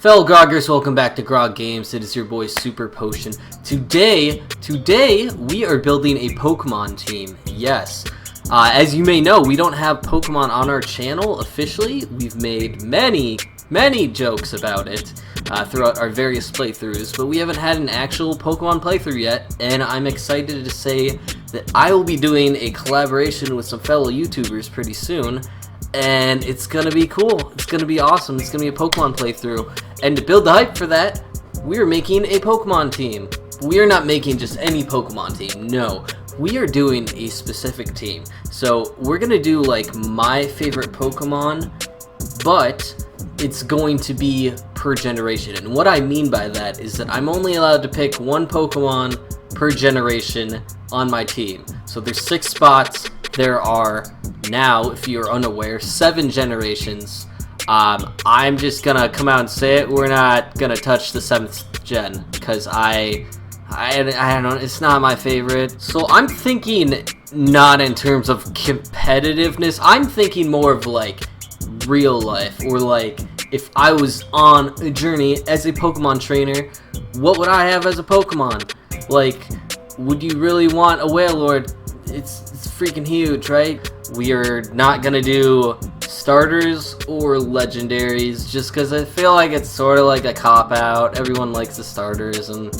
Fellow Groggers, welcome back to Grog Games. It is your boy Super Potion. Today we are building a Pokemon team. Yes. As you may know, we don't have Pokemon on our channel officially. We've made many jokes about it throughout our various playthroughs, but we haven't had an actual Pokemon playthrough yet, and I'm excited to say that I will be doing a collaboration with some fellow YouTubers pretty soon. And it's gonna be cool. It's gonna be awesome. It's gonna be a Pokemon playthrough. And to build the hype for that, we're making a Pokemon team. We are not making just any Pokemon team. No, we are doing a specific team. So we're gonna do like my favorite Pokemon, but it's going to be per generation. And what I mean by that is that I'm only allowed to pick one Pokemon per generation on my team. So there's 6 spots. There are now, if you're unaware, 7 generations. I'm just gonna come out and say it. We're not gonna touch the 7th gen because I don't know. It's not my favorite. So I'm thinking not in terms of competitiveness. I'm thinking more of like real life, or like if I was on a journey as a Pokemon trainer, what would I have as a Pokemon? Like, would you really want a Wailord? It's freaking huge, right? We are not gonna do starters or legendaries just because I feel like it's sort of like a cop-out. Everyone likes the starters, and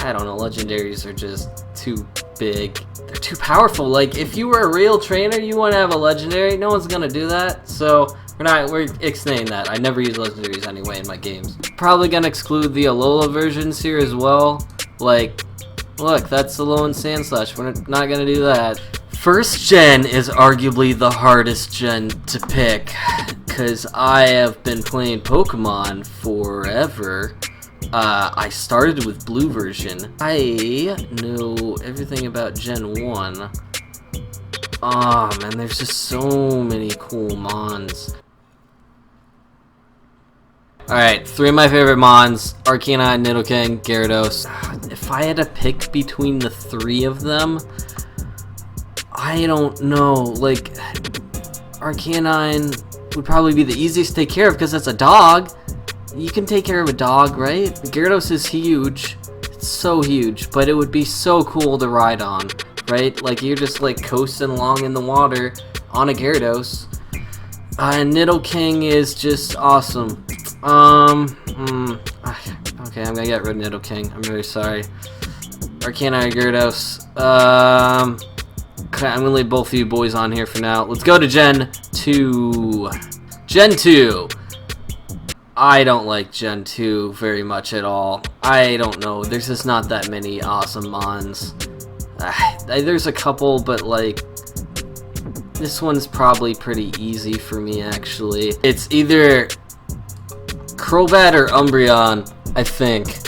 I don't know, legendaries are just too big. They're too powerful. Like, if you were a real trainer, you want to have a legendary. No one's gonna do that, so we're ixnaying that. I never use legendaries anyway in my games. Probably gonna exclude the Alola versions here as well. Like, look, that's Alolan Sandslash. We're not gonna do that. First gen is arguably the hardest gen to pick, because I have been playing Pokemon forever. I started with blue version. I know everything about Gen 1. Oh man, there's just so many cool Mons. Alright, 3 of my favorite Mons: Arcanine, Nidoking, Gyarados. If I had to pick between the 3 of them, I don't know. Like, Arcanine would probably be the easiest to take care of because that's a dog. You can take care of a dog, right? Gyarados is huge. It's so huge, but it would be so cool to ride on, right? Like, you're just like coasting along in the water on a Gyarados. And Nidoking is just awesome. Okay, I'm gonna get rid of Nidoking. I'm very sorry. Arcanine, Gyarados. Okay, I'm gonna leave both of you boys on here for now. Let's go to Gen 2. Gen 2. I don't like Gen 2 very much at all. I don't know. There's just not that many awesome Mons. There's a couple, but like, this one's probably pretty easy for me, actually. It's either Crobat or Umbreon, I think.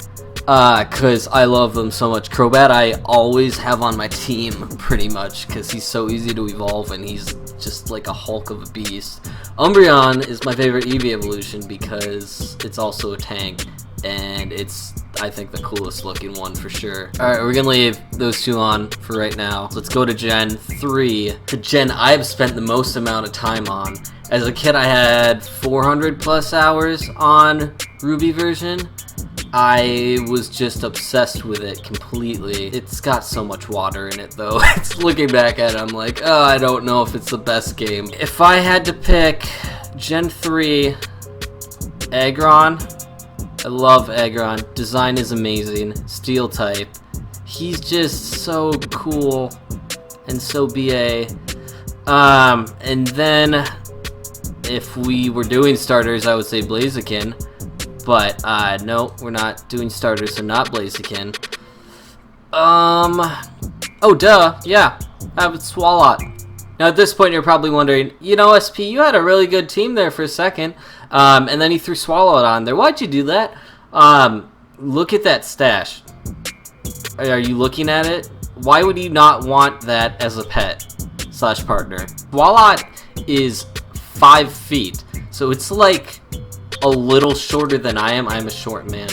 Cause I love them so much. Crobat I always have on my team, pretty much, cause he's so easy to evolve and he's just like a Hulk of a beast. Umbreon is my favorite Eevee evolution because it's also a tank, and it's, I think, the coolest looking one for sure. Alright, we're gonna leave those 2 on for right now. Let's go to Gen 3. The gen I've spent the most amount of time on. As a kid, I had 400 plus hours on Ruby version. I was just obsessed with it completely. It's got so much water in it though. It's looking back at it, I'm like, oh, I don't know if it's the best game. If I had to pick Gen 3, Aggron. I love Aggron. Design is amazing. Steel type. He's just so cool and so BA. And then if we were doing starters, I would say Blaziken. But, no, we're not doing starters, so not Blaziken. Oh, duh, yeah, I have Swalot. Now, at this point, you're probably wondering, you know, SP, you had a really good team there for a second, and then you threw Swalot on there. Why'd you do that? Look at that stash. Are you looking at it? Why would you not want that as a pet / partner? Swalot is 5 feet, so it's like a little shorter than I am. I'm a short man,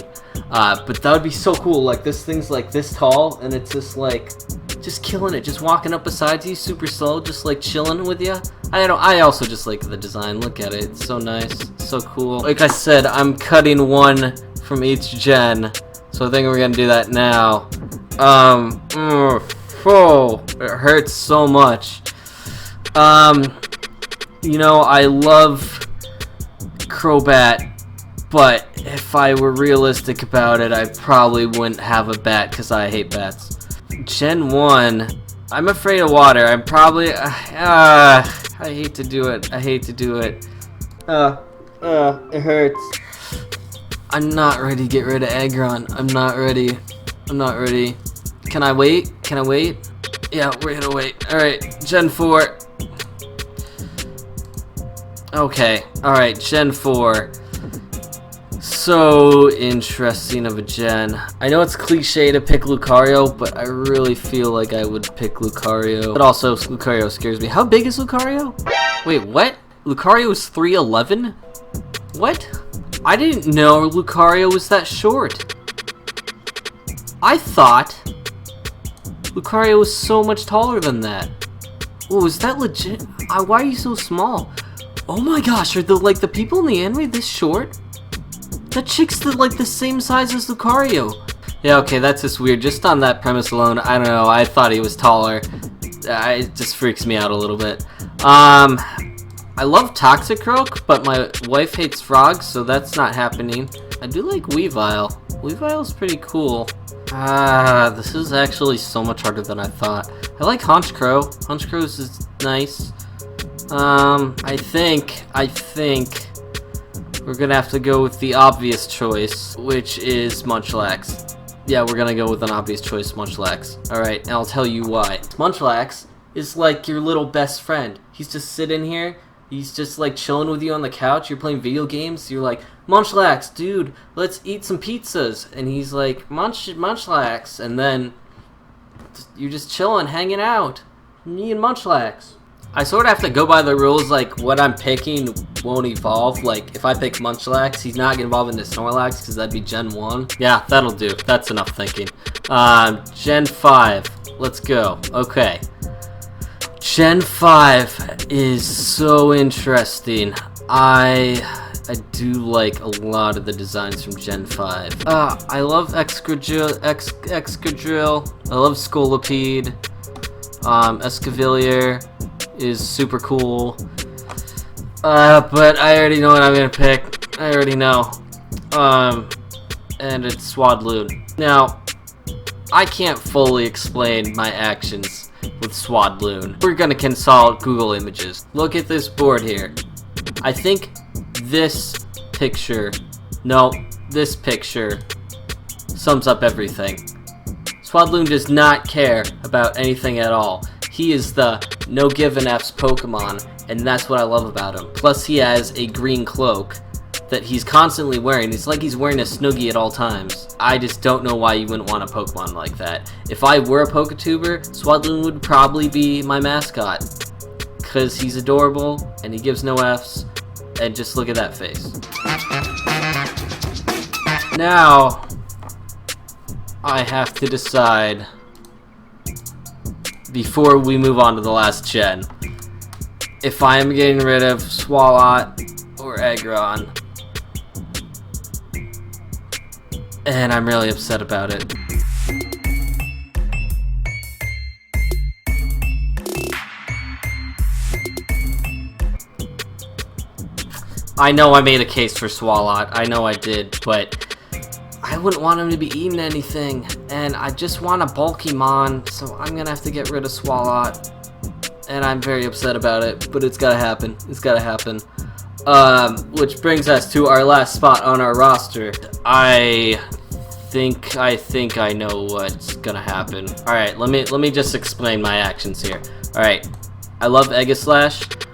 but that would be so cool. Like, this thing's like this tall, and it's just like just killing it, just walking up beside you, super slow, just like chilling with you. I also just like the design. Look at it, it's so nice, so cool. Like I said, I'm cutting one from each gen, so I think we're gonna do that now. It hurts so much. You know, I love Crobat, but if I were realistic about it, I probably wouldn't have a bat because I hate bats. Gen 1, I'm afraid of water. I'm probably, I hate to do it. I hate to do it. It hurts. I'm not ready to get rid of Aggron. I'm not ready. I'm not ready. Can I wait? Can I wait? Yeah, we're gonna wait. Alright, Gen 4. Okay, alright, Gen 4. So interesting of a gen. I know it's cliche to pick Lucario, but I really feel like I would pick Lucario. But also, Lucario scares me. How big is Lucario? Wait, what? Lucario is 3'11"? What? I didn't know Lucario was that short. I thought Lucario was so much taller than that. Oh, is that legit? Why are you so small? Oh my gosh, are the people in the anime this short? That chick's the same size as Lucario. Yeah, okay, that's just weird. Just on that premise alone, I don't know. I thought he was taller. It just freaks me out a little bit. I love Toxicroak, but my wife hates frogs, so that's not happening. I do like Weavile. Weavile's pretty cool. This is actually so much harder than I thought. I like Honchkrow. Honchkrow's is nice. I think we're gonna have to go with the obvious choice, which is Munchlax. Yeah, we're gonna go with an obvious choice, Munchlax. Alright, and I'll tell you why. Munchlax is like your little best friend. He's just sitting here, he's just like chilling with you on the couch, you're playing video games, you're like, Munchlax, dude, let's eat some pizzas. And he's like, Munchlax, and then you're just chilling, hanging out. Me and Munchlax. I sort of have to go by the rules, like, what I'm picking won't evolve. Like, if I pick Munchlax, he's not going to evolve into Snorlax, because that'd be Gen 1. Yeah, that'll do. That's enough thinking. Gen 5. Let's go. Okay. Gen 5 is so interesting. I do like a lot of the designs from Gen 5. I love Excadrill. I love Scolipede. Escavalier is super cool. But I already know what I'm gonna pick. I already know. And it's Swadloon. Now, I can't fully explain my actions with Swadloon. We're gonna consult Google Images. Look at this board here. I think this picture sums up everything. Swadloon does not care about anything at all. He is the no given F's Pokemon, and that's what I love about him. Plus he has a green cloak that he's constantly wearing. It's like he's wearing a Snoogie at all times. I just don't know why you wouldn't want a Pokemon like that. If I were a Poketuber, Swadloon would probably be my mascot. Because he's adorable, and he gives no F's, and just look at that face. Now, I have to decide, before we move on to the last gen, if I am getting rid of Swalot or Aggron. And I'm really upset about it. I know I made a case for Swalot, I know I did, but I wouldn't want him to be eating anything, and I just want a bulky mon, so I'm gonna have to get rid of Swalot. And I'm very upset about it, but it's gotta happen. It's gotta happen. Which brings us to our last spot on our roster. I think I know what's gonna happen. Alright, let me just explain my actions here. Alright, I love Aegislash.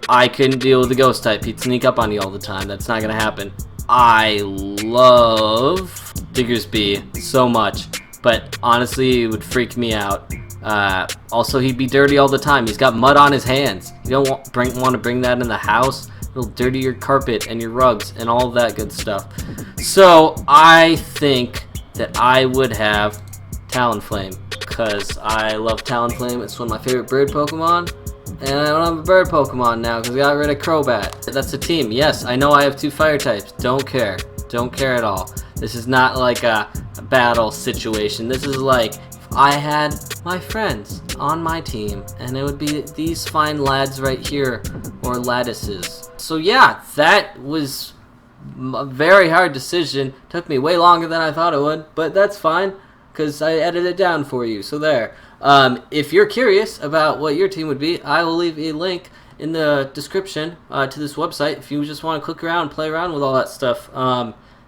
I couldn't deal with the ghost type. He'd sneak up on you all the time. That's not gonna happen. I love Diggersby so much, but honestly it would freak me out. Also, he'd be dirty all the time. He's got mud on his hands. You don't want to bring that in the house. It'll dirty your carpet and your rugs and all of that good stuff. So I think that I would have Talonflame, because I love Talonflame. It's one of my favorite bird Pokemon. And I don't have a bird Pokemon now because I got rid of Crobat. That's a team. Yes, I know I have 2 fire types. Don't care. Don't care at all. This is not like a battle situation. This is like if I had my friends on my team and it would be these fine lads right here, or lattices. So yeah, that was a very hard decision. Took me way longer than I thought it would, but that's fine because I edited it down for you. So there. If you're curious about what your team would be, I will leave a link in the description to this website if you just want to click around, play around with all that stuff.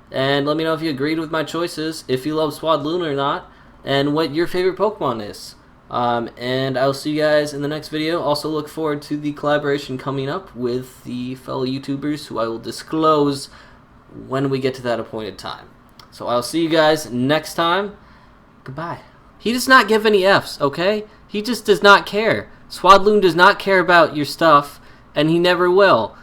And let me know if you agreed with my choices, if you love Swadloon or not, and what your favorite Pokemon is. And I'll see you guys in the next video. Also look forward to the collaboration coming up with the fellow YouTubers who I will disclose when we get to that appointed time. So I'll see you guys next time. Goodbye. He does not give any Fs, okay? He just does not care. Swadloon does not care about your stuff, and he never will.